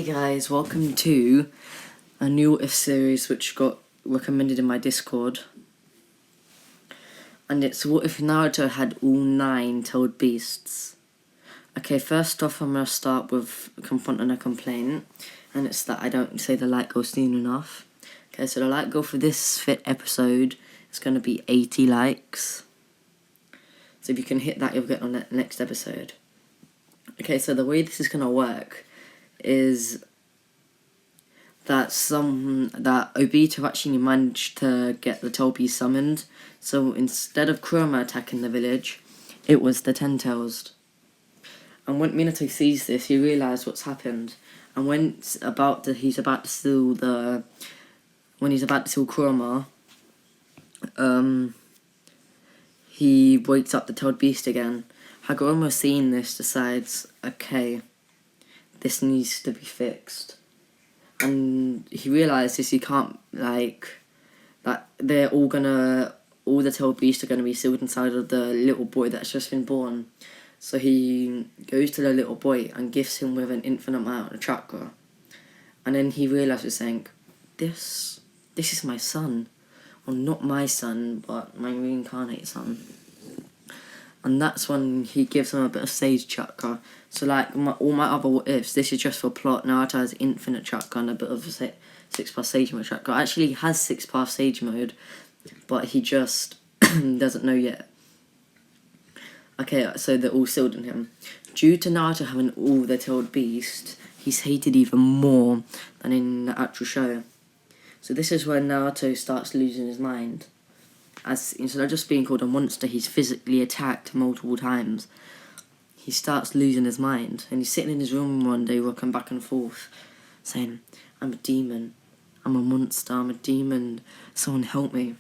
guys, welcome to a new Whatif series which got recommended in my Discord. And it's what if Naruto had all 9 tailed beasts. Okay, first off I'm going to start with confronting a complaint, and it's that I don't say the like goal soon enough. Okay, so the like goal for this fit episode is going to be 80 likes. So if you can hit that, you'll get on the next episode. Okay, so the way this is going to work is that Obito actually managed to get the tail beast summoned. So instead of Kurama attacking the village, it was the Ten Tails. And when Minato sees this, he realizes what's happened. And when he's about to steal Kurama, he wakes up the tailed beast again. Hagoromo, seeing this, decides, okay, this needs to be fixed. And he realizes he can't, that all the tailed beasts are gonna be sealed inside of the little boy that's just been born. So he goes to the little boy and gifts him with an infinite amount of chakra. And then he realizes, saying, this is my son. Well, not my son, but my reincarnated son. And that's when he gives him a bit of sage chakra. So all my other what ifs, this is just for plot. Naruto has infinite chakra and a bit of 6+ sage mode chakra. Actually, he has 6+ sage mode, but he just doesn't know yet. Okay, so they're all sealed in him. Due to Naruto having all the tailed beast, he's hated even more than in the actual show. So this is where Naruto starts losing his mind. As instead of just being called a monster, he's physically attacked multiple times. He starts losing his mind, and he's sitting in his room one day rocking back and forth, saying, I'm a demon, I'm a monster, I'm a demon, someone help me.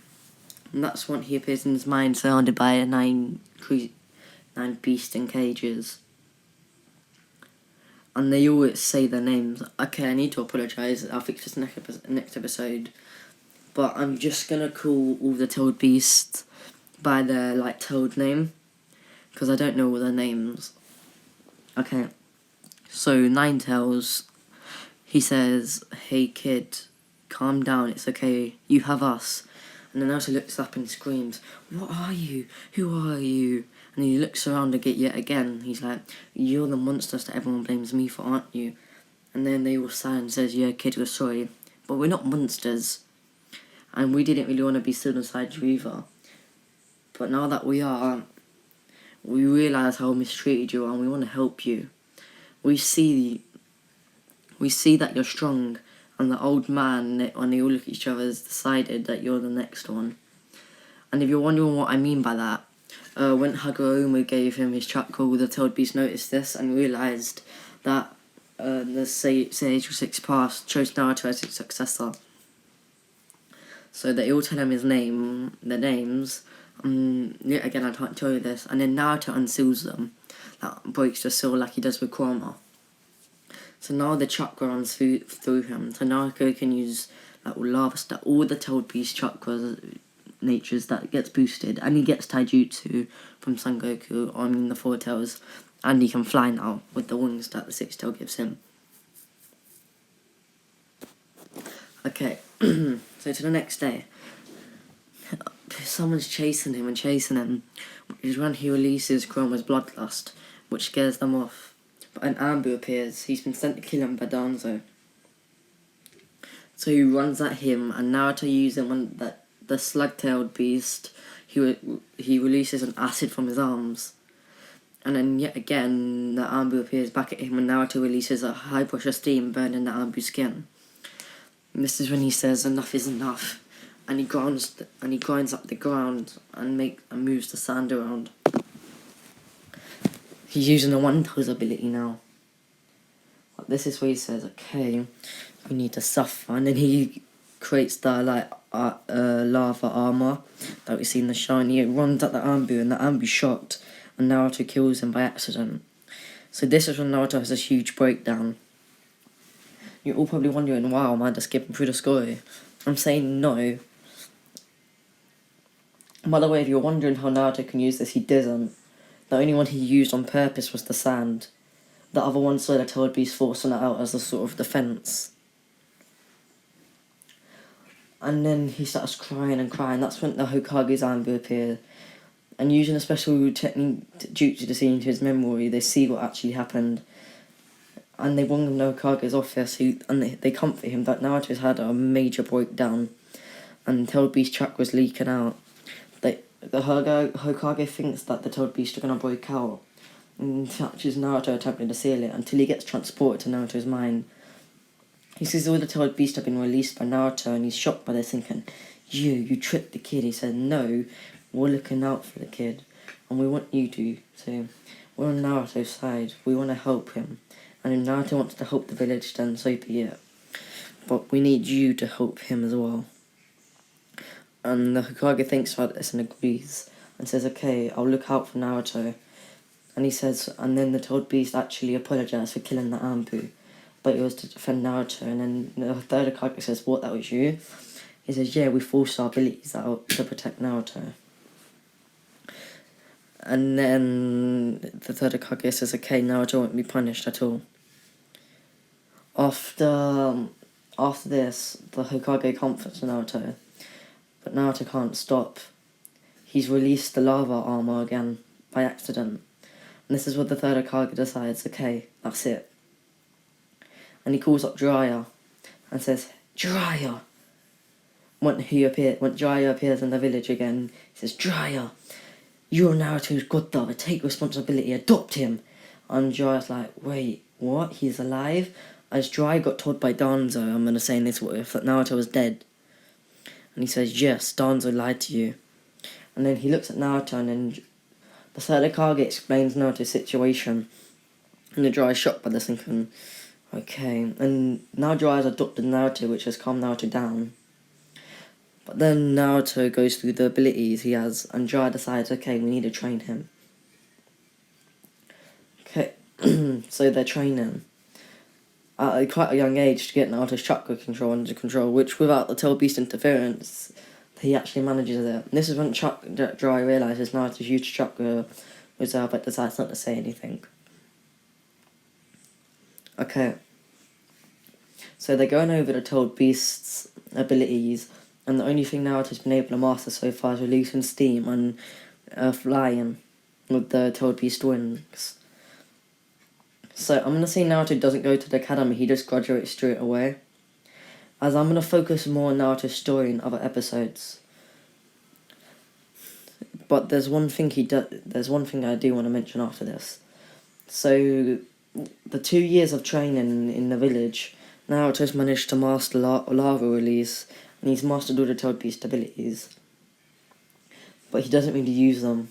And that's when he appears in his mind, surrounded by 9 beasts in cages. And they always say their names. Okay, I need to apologise, I'll fix this next episode. But I'm just gonna call all the tailed beasts by their tailed name, because I don't know all their names. Okay, so Ninetales, he says, hey kid, calm down, it's okay, you have us. And then Naruto looks up and screams, what are you? Who are you? And he looks around yet again. He's like, you're the monsters that everyone blames me for, aren't you? And then they all sigh and says, yeah kid, we're sorry, but we're not monsters. And we didn't really want to be stood inside you either. But now that we are, we realise how mistreated you are and we want to help you. We see that you're strong, and the old man, when they all look at each other, has decided that you're the next one. And if you're wondering what I mean by that, when Hagoromo gave him his chakra, the tailed beast noticed this and realised that the Sage of 6 Paths chose Naruto as its successor. So they all tell him their names. Yet again, I can't tell you this. And then Naruto unseals them. That breaks the seal like he does with Kurama. So now the chakra runs through him. So Naruto can use lava stuff, all the tailed beast chakras natures that gets boosted. And he gets taijutsu from Son Goku, the 4 tails. And he can fly now with the wings that the 6 tail gives him. Okay. So to the next day, someone's chasing him, which is when he releases Kurama's bloodlust, which scares them off. But an Ambu appears. He's been sent to kill him by Danzo. So he runs at him, and Naruto using the slug-tailed beast, he releases an acid from his arms. And then yet again, the Ambu appears back at him, and Naruto releases a high-pressure steam burning the Ambu's skin. And this is when he says enough is enough, and he grinds up the ground and moves the sand around. He's using the One Tails ability now. But this is where he says, okay, we need to suffer, and then he creates the lava armor that we see in the show, and he runs at the Ambu, and the Ambu's shocked, and Naruto kills him by accident. So this is when Naruto has this huge breakdown. You're all probably wondering, wow, am I just skipping through the story? I'm saying no. By the way, if you're wondering how Naruto can use this, he doesn't. The only one he used on purpose was the sand. the other one saw the Toad Beast forcing it out as a sort of defence. And then he starts crying and crying. That's when the Hokage's Anbu appear. And using a special technique jutsu to see into his memory, they see what actually happened. And they bring him to Hokage's office, and they comfort him that Naruto's had a major breakdown. And Toad Beast chakra's leaking out. The Hokage thinks that the Toad Beast are going to break out. And catches Naruto attempting to seal it until he gets transported to Naruto's mind. He sees all the Toad Beast have been released by Naruto, and he's shocked by this, thinking, You tricked the kid. He said, no, we're looking out for the kid, and we want you to. So, we're on Naruto's side. We want to help him. And if Naruto wants to help the village, then so be it. But we need you to help him as well. And the Hokage thinks about this and agrees, and says, okay, I'll look out for Naruto. And he says, and then the Toad Beast actually apologised for killing the Anbu, but it was to defend Naruto. And then the third Hokage says, what, that was you? He says, yeah, we forced our abilities out to protect Naruto. And then the third Hokage says, okay, Naruto won't be punished at all. After this, the Hokage comforts Naruto, but Naruto can't stop. He's released the lava armor again by accident. And this is what the third Hokage decides, okay, that's it. And he calls up Jiraiya and says, Jiraiya! When Jiraiya appears in the village again, he says, Jiraiya, you're Naruto's godfather, take responsibility, adopt him. And Jiraiya's like, wait, what? He's alive? As Jiraiya got told by Danzo, I'm going to say in this what if, that Naruto was dead. And he says, yes, Danzo lied to you. And then he looks at Naruto, and then the third Hokage explains Naruto's situation. And the Jiraiya's shocked by this, thinking, okay. And now Jiraiya's adopted Naruto, which has calmed Naruto down. But then Naruto goes through the abilities he has, and Jiraiya decides, okay, we need to train him. Okay, so they're training at quite a young age to get Naruto's chakra control under control, which without the Toad Beast interference, he actually manages it. And this is when Jiraiya realises Naruto's huge chakra reserve, but decides not to say anything. Okay, so they're going over the Toad Beast's abilities, and the only thing Naruto's been able to master so far is releasing steam and flying with the Toad Beast wings. So I'm going to say Naruto doesn't go to the academy, he just graduates straight away. As I'm going to focus more on Naruto's story in other episodes. But there's one thing I do want to mention after this. So, the 2 years of training in the village, Naruto's managed to master lava release, and he's mastered all the Toad Beast abilities. But he doesn't really use them.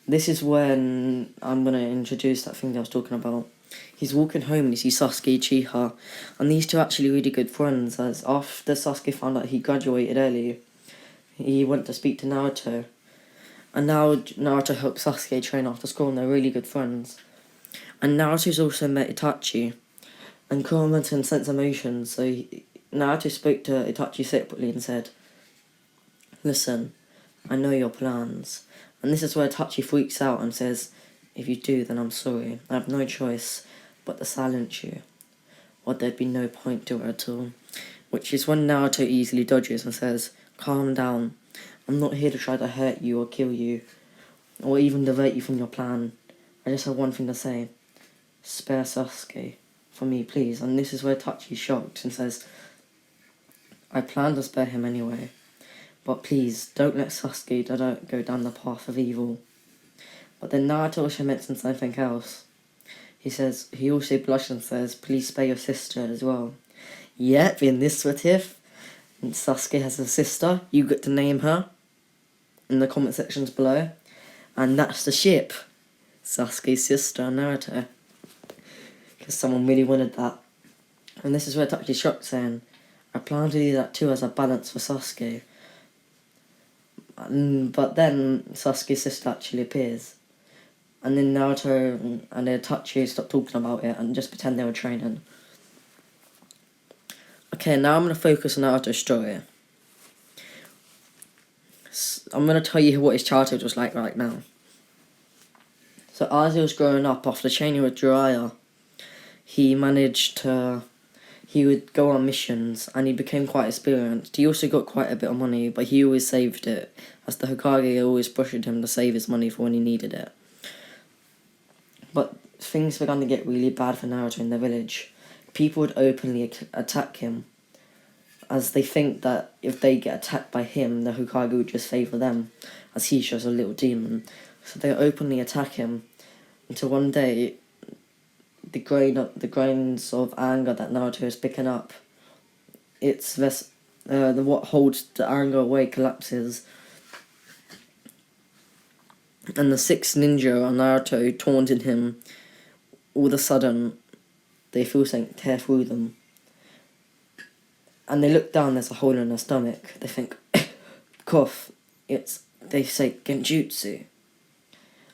This is when I'm going to introduce that thing that I was talking about. He's walking home and he sees Sasuke and Uchiha, and these two are actually really good friends, as after Sasuke found out he graduated early, he went to speak to Naruto. And now Naruto helps Sasuke train after school, and they're really good friends. And Naruto's also met Itachi, and Kuromaten sense emotions, so Naruto spoke to Itachi separately and said, listen, I know your plans. And this is where Itachi freaks out and says, if you do, then I'm sorry. I have no choice but to silence you, or there'd be no point to it at all. Which is when Naruto easily dodges and says, calm down. I'm not here to try to hurt you or kill you, or even divert you from your plan. I just have one thing to say. Spare Sasuke for me, please. And this is where Itachi's shocked and says, I plan to spare him anyway. But please, don't let Sasuke go down the path of evil. But then Naruto also mentions something else. He also blushes and says, please spare your sister as well. Yep, in this Whatif, Sasuke has a sister. You get to name her in the comment sections below. And that's the ship. Sasuke's sister and Naruto. Because someone really wanted that. And this is where Itachi's shocked, saying, I plan to do that too as a balance for Sasuke. But then Sasuke's sister actually appears. And then Naruto and Itachi stop talking about it and just pretend they were training. Okay, now I'm going to focus on Naruto's story. I'm going to tell you what his childhood was like right now. So as he was growing up, after training with Jiraiya, he would go on missions and he became quite experienced. He also got quite a bit of money, but he always saved it, as the Hokage always pressured him to save his money for when he needed it. But things began to get really bad for Naruto in the village. People would openly attack him, as they think that if they get attacked by him, the Hokage would just favour them, as he's just a little demon. So they openly attack him, until one day, the grains of anger that Naruto is picking up, what holds the anger away collapses, and the 6 ninja on Naruto taunting him. All of a sudden, they feel something tear through them, and they look down. There's a hole in their stomach. They think, cough. They say genjutsu,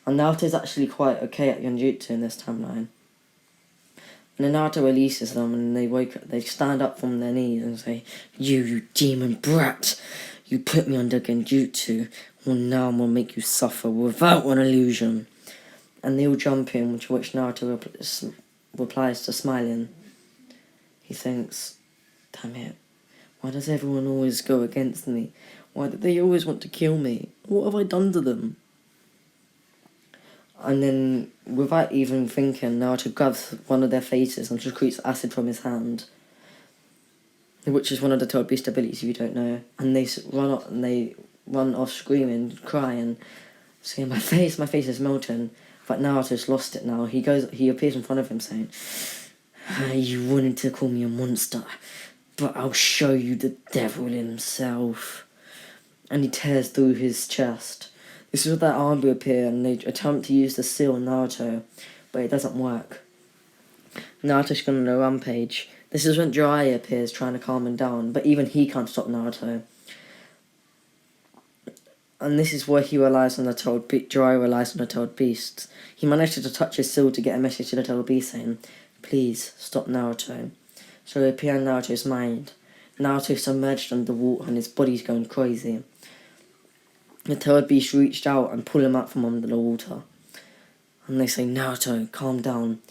and Naruto's actually quite okay at genjutsu in this timeline. And then Naruto releases them, and they wake up. They stand up from their knees and say, "You demon brat! You put me under genjutsu. Well, now I'm gonna make you suffer without an illusion." And they all jump in, which Naruto replies to smiling. He thinks, "Damn it! Why does everyone always go against me? Why do they always want to kill me? What have I done to them?" And then, without even thinking, Naruto grabs one of their faces and just shoots acid from his hand, which is one of the Toad Beast abilities, if you don't know. And they run off screaming, crying, saying, my face is melting." But Naruto's lost it now. He appears in front of him saying, "You wanted to call me a monster, but I'll show you the devil himself." And he tears through his chest. This is where that army appear, and they attempt to use the seal on Naruto, but it doesn't work. Naruto's gone on a rampage. This is when Jiraiya appears, trying to calm him down, but even he can't stop Naruto. And this is where Jiraiya relies on the Toad Beasts. He manages to touch his seal to get a message to the Toad Beast saying, "Please, stop Naruto." So they appear in Naruto's mind. Naruto's submerged underwater and his body's going crazy. The Toad Beast reached out and pulled him out from under the water. And they say, "Naruto, calm down."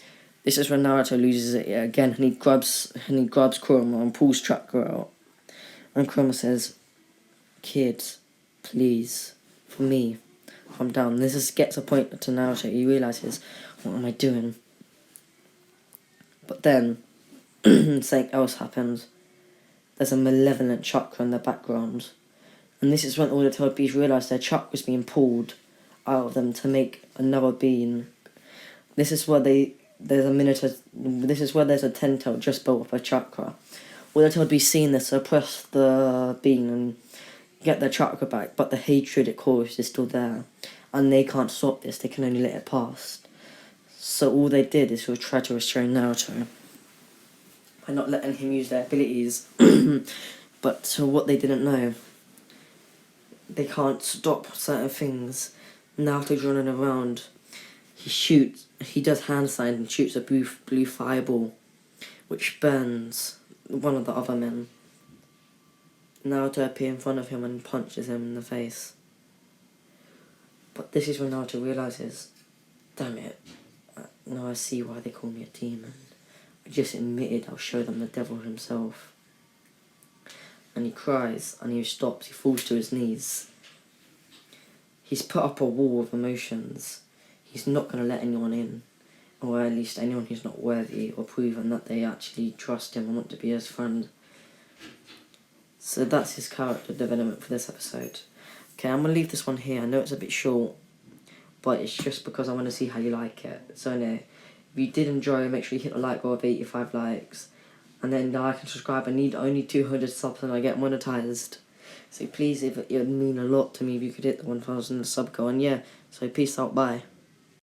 This is when Naruto loses it again, and he grabs Kurama and pulls chakra out. And Kurama says, "Kids, please, for me, calm down." This gets a point to Naruto. He realises, what am I doing? But then, something else happens. There's a malevolent chakra in the background. And this is when all the Toad Beasts realise their chakra was being pulled out of them to make another being. This is where there's a 10-tail just built up a chakra. All the Toad Beasts seeing this suppress the being and get their chakra back, but the hatred it caused is still there. And they can't stop this, they can only let it pass. So all they did is try to restrain Naruto by not letting him use their abilities. But so what they didn't know, they can't stop certain things. Naruto's running around. He does hand signs and shoots a blue fireball, which burns one of the other men. Naruto appears in front of him and punches him in the face. But this is when Naruto realises, damn it, now I see why they call me a demon. I just admitted I'll show them the devil himself. And he cries, and he stops, he falls to his knees. He's put up a wall of emotions. He's not going to let anyone in, or at least anyone who's not worthy or proven that they actually trust him and want to be his friend. So that's his character development for this episode. Okay, I'm going to leave this one here. I know it's a bit short, but it's just because I want to see how you like it. So no, if you did enjoy, make sure you hit the like goal of 85 likes. And then like and subscribe. I need only 200 subs and I get monetized. So please, it would mean a lot to me if you could hit the 1000 sub goal. And yeah, so peace out, bye.